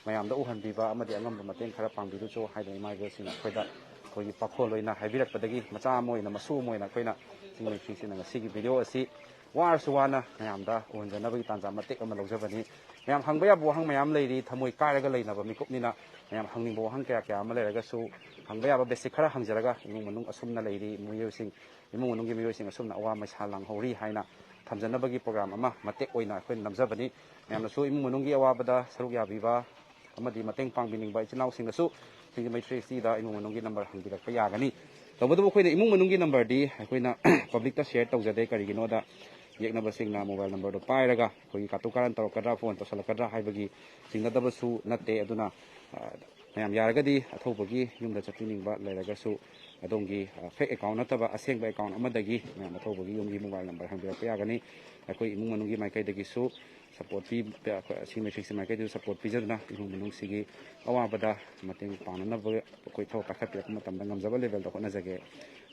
ꯃꯌꯥꯝꯗ ꯎꯍꯟꯕꯤꯕ ꯑꯃꯗꯤ ꯑꯉꯝꯕ ꯃꯇꯦꯡ ꯈꯔ ꯄꯥꯡꯕꯤꯔꯨꯆꯣ ꯍꯥꯏꯗꯅ ꯏꯃꯥ ꯏꯕꯦꯜꯁꯤꯡꯅ ꯑꯩꯈꯣꯏꯒꯤ ꯄꯥꯈꯣꯜ ꯑꯣꯏꯅ ꯍꯥꯏꯕꯤꯔꯛꯄꯗꯒꯤ ꯃꯆꯥ ꯑꯃ ꯑꯣꯏꯅ, ꯃꯁꯨ ꯑꯃ ꯑꯣꯏꯅ ꯑꯩꯈꯣꯏꯅ ꯁꯤꯃꯤꯇ꯭ꯔꯤꯁꯤꯅ ꯉꯁꯤꯒꯤ ꯚꯤꯗꯤꯑꯣ ꯑꯁꯤ ꯋꯥꯔꯁꯨ ꯋꯥꯅ ꯃꯌꯥꯝꯗ ꯎꯍꯟꯖꯅꯕꯒꯤ ꯇꯥꯟꯖꯥ ꯃꯇꯦꯛ ꯑꯃ ꯂꯧꯖꯕꯅꯤ꯫ ꯃꯌꯥꯝ ꯍꯪꯕ ꯌꯥꯕ ꯋꯥꯍꯪ ꯃꯌꯥꯝ ꯂꯩꯔꯤ, ꯊꯃꯣꯏ ꯀꯥꯏꯔꯒ ꯂꯩꯅꯕ ꯃꯤꯀꯨꯞꯅꯤꯅ ꯃꯌꯥꯝ ꯍꯪꯅꯤꯡꯕ ꯋꯥꯍꯪ ꯀꯌꯥ ꯑꯃ ꯂꯩꯔꯒꯁꯨ ꯍꯪꯕ ꯌꯥꯕ ꯕꯦꯁꯤꯛ ꯈꯔ ꯍꯪꯖꯔꯒ ꯏꯃꯨꯡ ꯃꯅꯨꯡ ꯑꯁꯨꯝꯅ ꯂꯩꯔꯤ, ꯏꯃꯨꯡ ꯃꯅꯨꯡꯒꯤ ꯃꯤꯑꯣꯏꯁꯤꯡ ꯑꯁꯨꯝꯅ ꯑꯋꯥ ꯃꯩꯁꯥ ꯂꯥꯡꯍꯧꯔꯤ ꯍꯥꯏꯅ ꯊꯝꯖꯅꯕꯒꯤ ꯄ꯭ꯔꯣꯒ꯭ꯔꯥꯝ ꯑꯃ ꯃꯇꯦꯛ ꯑꯣꯏꯅ ꯑꯩꯈꯣꯏꯅ ꯅꯝꯖꯕꯅꯤ꯫ ꯃꯌꯥꯝꯅꯁꯨ ꯏꯃꯨꯡ ꯃꯅꯨꯡꯒꯤ ꯑꯋꯥꯕꯗ ꯁꯔꯨꯛ ꯌꯥꯕꯤꯕ ꯑꯃꯗꯤ ꯃꯇꯦꯡ ꯄꯥꯡꯕꯤꯅꯤꯡꯕ ꯏꯆꯤꯜ ꯏꯅꯥꯎꯁꯤꯡꯅꯁꯨ ꯁꯤꯡꯖꯃꯩ 3 ꯏꯃꯨꯡ ꯃꯅꯨꯡꯒꯤ ꯅꯝꯕꯔ ꯍꯪꯕꯤꯔꯛꯄ ꯌꯥꯒꯅꯤ꯫ ꯇꯧꯕꯇꯕꯨ ꯑꯩꯈꯣꯏꯅ ꯏꯃꯨꯡ ꯃꯅꯨꯡꯒꯤ ꯅꯝꯕꯔꯗꯤ ꯑꯩꯈꯣꯏꯅ ꯄꯕ꯭ꯂꯤꯛꯇ ꯁꯤꯌꯔ ꯇꯧꯖꯗꯦ꯫ ꯀꯔꯤꯒꯤꯅꯣꯗ ꯌꯦꯛꯅꯕꯁꯤꯡꯅ ꯃꯣꯕꯥꯏꯜ ꯅꯝꯕꯔꯗꯣ ꯄꯥꯏꯔꯒ ꯑꯩꯈꯣꯏꯒꯤ ꯀꯥꯇꯨ ꯀꯥꯔꯟ ꯇꯧꯔꯛꯀꯗ꯭ꯔꯥ, ꯐꯣꯟ ꯇꯧꯁꯤꯜꯂꯛꯀꯗ꯭ꯔꯥ ꯍꯥꯏꯕꯒꯤ ꯆꯤꯡꯅꯗꯕꯁꯨ ꯅꯠꯇꯦ꯫ ꯑꯗꯨꯅ ꯃꯌꯥꯝ ꯌꯥꯔꯒꯗꯤ ꯑꯊꯧꯕꯒꯤ ꯌꯨꯝꯗ ꯆꯠꯄꯤꯅꯤꯡꯕ ꯂꯩꯔꯒꯁꯨ ꯑꯗꯣꯝꯒꯤ ꯐꯦꯛ ꯑꯦꯀꯥꯎꯟ ꯅꯠꯇꯕ ꯑꯁꯦꯡꯕ ꯑꯦꯀꯥꯎꯟ ꯑꯃꯗꯒꯤ ꯃꯌꯥꯝ ꯑꯊꯧꯕꯒꯤ ꯌꯨꯝꯒꯤ ꯃꯣꯕꯥꯏꯜ ꯅꯝꯕꯔ ꯍꯪꯕꯤꯔꯛꯄ ꯌꯥꯒꯅꯤ ꯑꯩꯈꯣꯏ ꯏꯃꯨꯡ ꯃꯅꯨꯡꯒꯤ ꯃꯥꯏꯀꯩꯗꯒꯤꯁꯨ ꯁꯄꯣꯔꯠ ꯁꯤ ꯃꯦꯇ꯭ꯔꯤꯛꯁꯤ ꯃꯥꯏꯀꯩꯗꯁꯨ ꯁꯄꯣꯔꯠ ꯄꯤꯖꯗꯨꯅ ꯏꯃꯨꯡ ꯃꯅꯨꯡꯁꯤꯒꯤ ꯑꯋꯥꯕꯗ ꯃꯇꯦꯡ ꯄꯥꯡꯅꯅꯕ ꯑꯩꯈꯣꯏ ꯊꯕꯛ ꯄꯥꯏꯈꯠꯄꯤꯔꯛꯄ ꯃꯇꯝꯗ ꯉꯝꯖꯕ ꯂꯦꯚꯦꯜꯗ ꯍꯣꯠꯅꯖꯒꯦ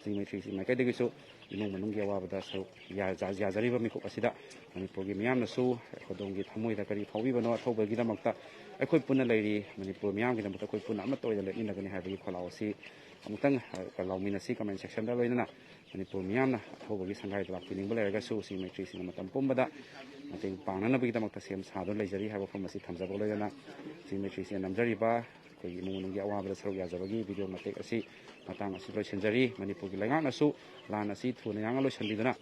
ꯁꯤ ꯃꯦꯇ꯭ꯔꯤꯛꯁꯤ ꯃꯥꯏꯀꯩꯗꯒꯤꯁꯨ ꯏꯃꯨꯡ ꯃꯅꯨꯡꯒꯤ ꯑꯋꯥꯕꯗ ꯁꯔꯨꯛ ꯌꯥꯖꯔꯤꯕ ꯃꯤꯀꯨꯞ ꯑꯁꯤꯗ ꯃꯅꯤꯄꯨꯔꯒꯤ ꯃꯤꯌꯥꯝꯅꯁꯨ ꯑꯗꯣꯝꯒꯤ ꯊꯃꯣꯏꯗ ꯀꯔꯤ ꯐꯥꯎꯕꯤꯕꯅꯣ ꯑꯊꯧꯕꯒꯤꯗꯃꯛꯇ ꯑꯩꯈꯣꯏ ꯄꯨꯟꯅ ꯂꯩꯔꯤ ꯃꯅꯤꯄꯨꯔ ꯃꯤꯌꯥꯝꯒꯤꯗꯃꯛꯇ ꯑꯩꯈꯣꯏ ꯄꯨꯟꯅ ꯑꯃꯠꯇ ꯑꯣꯏꯅ ꯂꯦꯞꯃꯤꯟꯅꯒꯅꯤ ꯍꯥꯏꯕꯒꯤ ꯈꯣꯜꯂꯥꯎ ꯑꯁꯤ ꯑꯃꯨꯛꯇꯪ ꯂꯥꯎꯃꯤꯟꯅꯁꯤ ꯀꯃꯦꯟ ꯁꯦꯛꯁꯟꯗ ꯂꯣꯏꯅꯅ ꯃꯅꯤꯄꯨꯔ ꯃꯤꯌꯥꯝꯅ ꯑꯊꯧꯕꯒꯤ ꯁꯪꯒꯥꯏꯗ ꯂꯥꯛꯄꯤꯅꯤꯡꯕ ꯂꯩꯔꯒꯁꯨ ꯁꯤ ꯃꯦꯇ꯭ꯔꯤꯛꯁꯤꯅ ꯃꯇꯝ ꯄꯨꯝꯕꯗ ꯃꯇꯦꯡ ꯄꯥꯡꯅꯅꯕꯒꯤꯗꯃꯛꯇ ꯁꯦꯝ ꯁꯥꯗꯨꯅ ꯂꯩꯖꯔꯤ ꯍꯥꯏꯕ ꯋꯥꯐꯝ ꯑꯁꯤ ꯊꯝꯖꯕ ꯂꯣꯏꯅꯅ ꯁꯤ ꯃꯦꯇ꯭ꯔꯤꯛꯁꯤꯅ ꯅꯝꯖꯔꯤꯕ ꯑꯩꯈꯣꯏꯒꯤ ꯏꯃꯨꯡ ꯃꯅꯨꯡꯒꯤ ꯑꯋꯥꯕꯗ ꯁꯔꯨꯛ ꯌꯥꯖꯕꯒꯤ ꯚꯤꯗꯤꯑꯣ ꯃꯇꯦꯛ ꯑꯁꯤ ꯃꯇꯥꯡ ꯑꯁꯤ ꯂꯣꯏꯁꯤꯟꯖꯔꯤ ꯃꯅꯤꯄꯨꯔꯒꯤ ꯂꯩꯉꯥꯛꯅꯁꯨ ꯂꯥꯟ ꯑꯁꯤ ꯊꯨꯅ ꯌꯥꯡꯅ ꯂꯣꯏꯁꯤꯟꯕꯤꯗꯨꯅ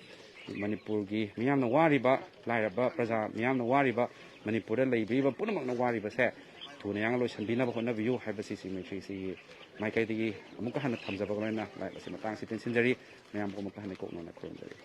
ꯃꯅꯤꯄꯨꯔꯒꯤ ꯃꯤꯌꯥꯝꯅ ꯋꯥꯔꯤꯕ ꯂꯥꯏꯔꯕ ꯄ꯭ꯔꯖꯥ ꯃꯤꯌꯥꯝꯅ ꯋꯥꯔꯤꯕ ꯃꯅꯤꯄꯨꯔꯗ ꯂꯩꯕꯤꯔꯤꯕ ꯄꯨꯝꯅꯃꯛꯅ ꯋꯥꯔꯤꯕꯁꯦ ꯊꯨꯅ ꯌꯥꯡꯅ ꯂꯣꯏꯁꯤꯟꯕꯤꯅꯕ ꯍꯣꯠꯅꯕꯤꯌꯨ ꯍꯥꯏꯕꯁꯤ ꯁꯤ ꯃꯦꯇ꯭ꯔꯤꯛꯁꯤꯒꯤ ꯃꯥꯏꯀꯩꯗꯒꯤ ꯑꯃꯨꯛꯀ ꯍꯟꯅ ꯊꯝꯖꯕ ꯂꯣꯏꯅꯅ ꯂꯥꯏꯞ ꯑꯁꯤ ꯃꯇꯥꯡ ꯑꯁꯤ ꯇꯦꯟꯁꯤꯟꯖꯔꯤ ꯃꯌꯥꯝꯕꯨ ꯑꯃꯨꯛꯀ ꯍꯟꯅ ꯀꯣꯛꯅꯅ ꯈꯨꯔꯨꯝꯖꯔꯤ